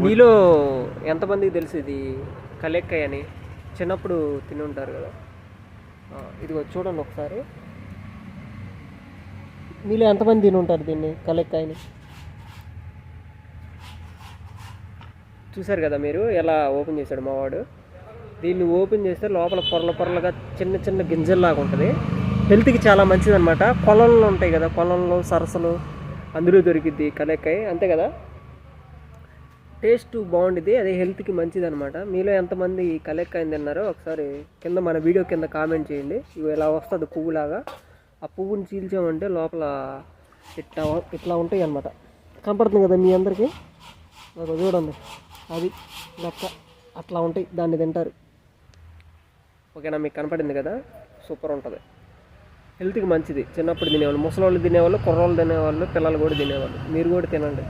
మీలో ఎంతమందికి తెలుసు ఇది కలెక్కాయ అని? చిన్నప్పుడు తిని ఉంటారు కదా. ఇదిగో చూడండి ఒకసారి. మీలో ఎంతమంది తిని ఉంటారు దీన్ని, కలెక్కాయని? చూసారు కదా మీరు ఎలా ఓపెన్ చేశాడు మావాడు. దీన్ని ఓపెన్ చేస్తే లోపల పొరలుగా చిన్న చిన్న గింజల్లాగా ఉంటుంది. హెల్త్కి చాలా మంచిది అనమాట. కొలంలో ఉంటాయి కదా, కొలంలో సరస్సులు, అందులో దొరికిద్ది కలెక్కాయ, అంతే కదా. టేస్ట్ బాగుండిద్ది, అది హెల్త్కి మంచిది అనమాట. మీలో ఎంతమంది కలెక్కాయని తిన్నారో ఒకసారి కింద మన వీడియో కింద కామెంట్ చేయండి. ఇవి ఇలా వస్తుంది పువ్వులాగా. ఆ పువ్వుని చీల్చామంటే లోపల ఇట్లా ఇట్లా ఉంటాయి అనమాట. కనపడుతుంది కదా మీ అందరికీ, నాకు చూడండి. అది లెక్క అట్లా ఉంటాయి, దాన్ని తింటారు. ఓకేనా, మీకు కనపడింది కదా. సూపర్ ఉంటుంది, హెల్త్కి మంచిది. చిన్నప్పుడు తినేవాళ్ళు, ముసలోళ్ళు తినేవాళ్ళు, కుర్రోళ్ళు తినేవాళ్ళు, పిల్లలు కూడా తినేవాళ్ళు. మీరు కూడా తినండి.